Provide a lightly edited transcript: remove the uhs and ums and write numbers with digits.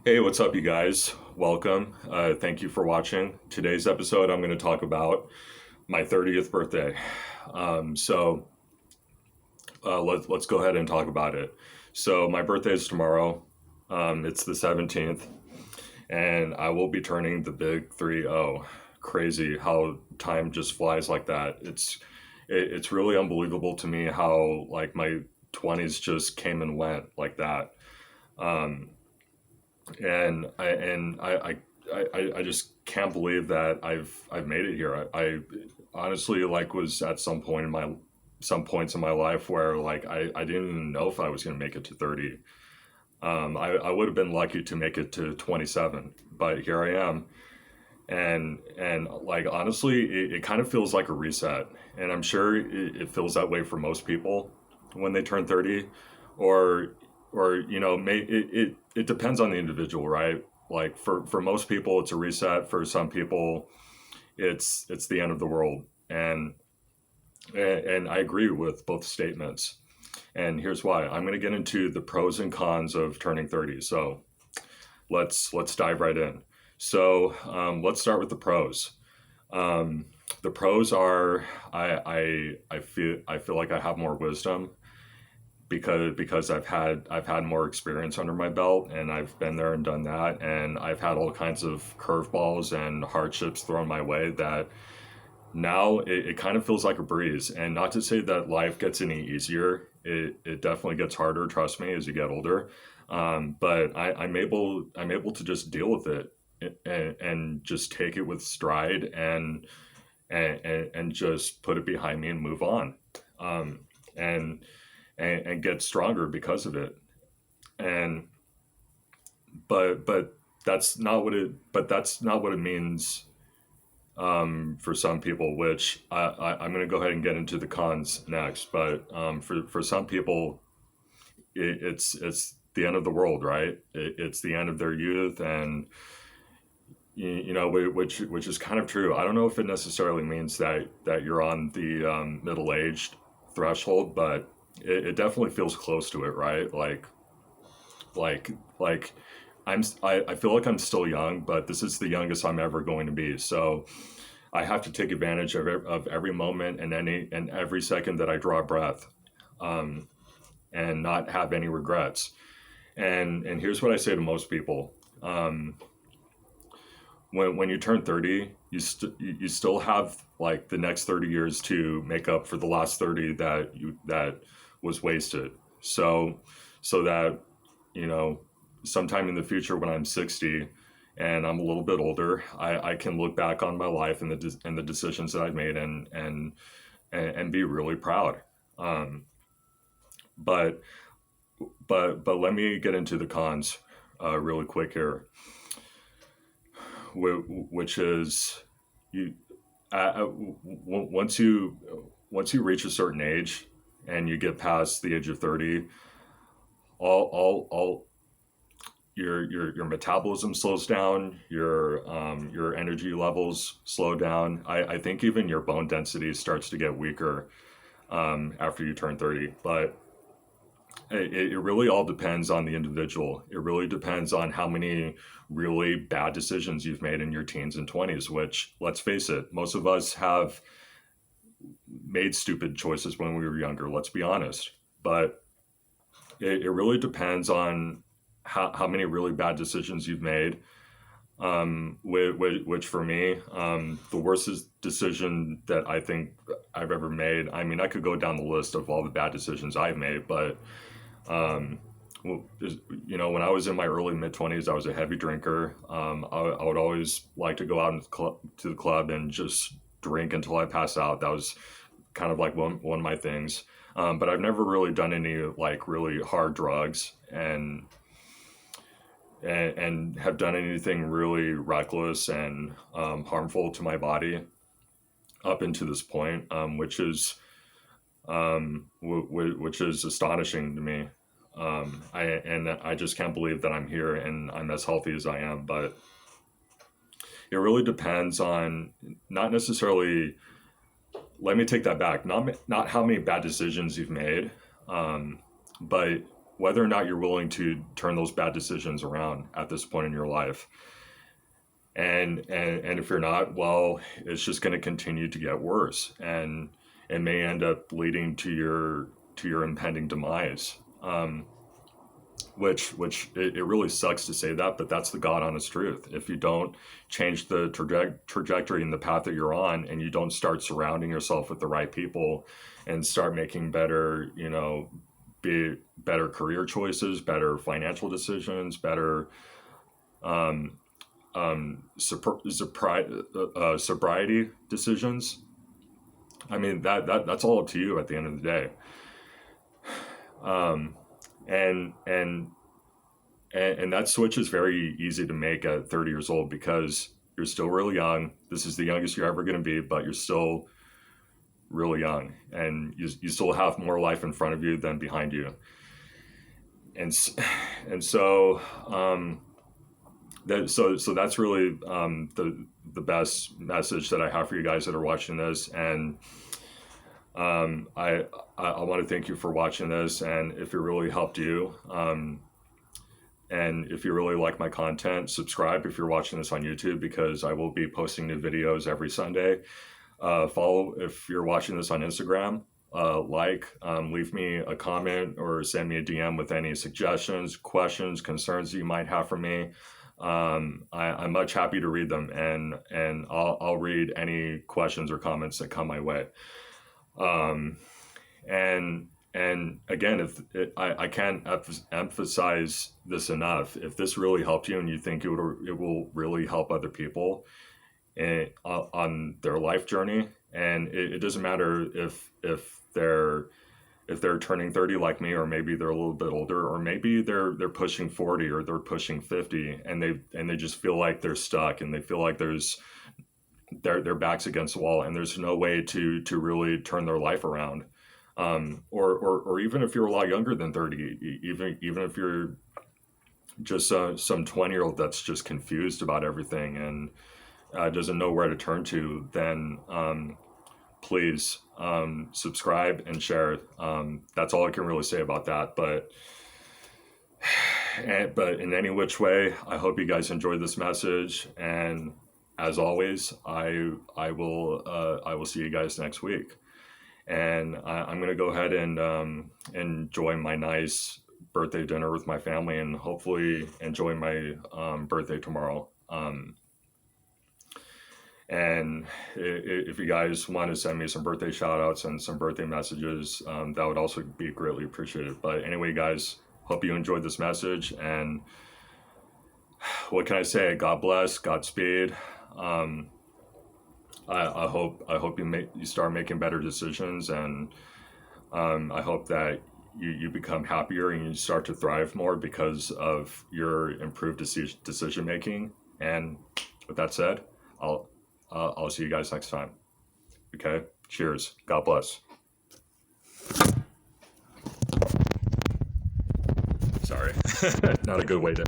Hey, what's up, you guys? Welcome. Thank you for watching. Today's episode, I'm going to talk about my 30th birthday. Let's go ahead and talk about it. So, my birthday is tomorrow. It's the 17th, and I will be turning the big 3-0. Crazy how time just flies like that. It's really unbelievable to me how like my 20s just came and went like that. Um, and I just can't believe that I've made it here. I honestly like was at some points in my life where like I didn't even know if I was going to make it to 30. I would have been lucky to make it to 27, but here I am. And like honestly, it kind of feels like a reset, and I'm sure it feels that way for most people when they turn 30, or it depends on the individual, right? Like for most people it's a reset. For some people it's the end of the world. And I agree with both statements, and here's why. I'm going to get into the pros and cons of turning 30. So let's dive right in. So let's start with the pros. um, the pros are I feel like I have more wisdom because I've had more experience under my belt, and I've been there and done that, and I've had all kinds of curveballs and hardships thrown my way that now it kind of feels like a breeze. And not to say that life gets any easier. It definitely gets harder, trust me, as you get older. But I'm able to just deal with it, and just take it with stride, and just put it behind me and move on. um, and, and get stronger because of it. And but that's not what it means for some people. Which I'm going to go ahead and get into the cons next. But for some people, it's the end of the world, right? It's the end of their youth, and which is kind of true. I don't know if it necessarily means that you're on the middle aged threshold, but it definitely feels close to it, right? Like I feel like I'm still young, but this is the youngest I'm ever going to be. So I have to take advantage of every moment and every second that I draw a breath, um, and not have any regrets. And here's what I say to most people. When you turn 30, you still have like the next 30 years to make up for the last 30 that was wasted. So that, you know, sometime in the future when I'm 60 and I'm a little bit older, I can look back on my life and the decisions that I've made, and be really proud. Um, but but let me get into the cons really quick here, which is you once you reach a certain age and you get past the age of 30, all your metabolism slows down, your energy levels slow down. I think even your bone density starts to get weaker after you turn 30. But it really all depends on the individual. It really depends on how many really bad decisions you've made in your teens and 20s, which, let's face it, most of us have made stupid choices when we were younger, let's be honest. But it really depends on how many really bad decisions you've made. Which for me, the worst decision that I think I've ever made. I mean, I could go down the list of all the bad decisions I've made, but um, when I was in my early mid 20s, I was a heavy drinker. I would always like to go out to the club and just drink until I pass out. That was kind of like one of my things. But I've never really done any like really hard drugs, and have done anything really reckless and harmful to my body up into this point, which is astonishing to me. I just can't believe that I'm here and I'm as healthy as I am. But it really depends on, not necessarily. Let me take that back. Not how many bad decisions you've made, but whether or not you're willing to turn those bad decisions around at this point in your life. And if you're not, well, it's just going to continue to get worse, and it may end up leading to your impending demise. Which it really sucks to say that, but that's the God honest truth. If you don't change the trajectory and the path that you're on, and you don't start surrounding yourself with the right people, and start making better, be better career choices, better financial decisions, better sobriety decisions. I mean, that's all up to you at the end of the day. Um, and and and that switch is very easy to make at 30 years old, because you're still really young. This is the youngest you're ever going to be, but you're still really young, and you still have more life in front of you than behind you. And so that's really the best message that I have for you guys that are watching this. And I want to thank you for watching this, and if it really helped you, and if you really like my content, subscribe if you're watching this on YouTube, because I will be posting new videos every Sunday. Follow if you're watching this on Instagram. Leave me a comment or send me a DM with any suggestions, questions, concerns you might have for me. I'm much happy to read them, and I'll read any questions or comments that come my way. Um, and again, I can't emphasize this enough. If this really helped you, and you think it will really help other people on their life journey, and it doesn't matter if they're turning 30 like me, or maybe they're a little bit older, or maybe they're pushing 40, or they're pushing 50, and they just feel like they're stuck, and they feel like their backs against the wall, and there's no way to really turn their life around. Or even if you're a lot younger than 30, even if you're just some 20-year-old that's just confused about everything, and doesn't know where to turn to, then please subscribe and share. That's all I can really say about that. But in any which way, I hope you guys enjoyed this message, and as always, I will see you guys next week. And I'm going to go ahead and enjoy my nice birthday dinner with my family, and hopefully enjoy my birthday tomorrow. And if you guys want to send me some birthday shout outs and some birthday messages, that would also be greatly appreciated. But anyway, guys, hope you enjoyed this message. And what can I say? God bless, Godspeed. I hope you start making better decisions, and I hope that you become happier, and you start to thrive more because of your improved decision making. And with that said, I'll see you guys next time. Okay? Cheers. God bless. Sorry. Not a good way to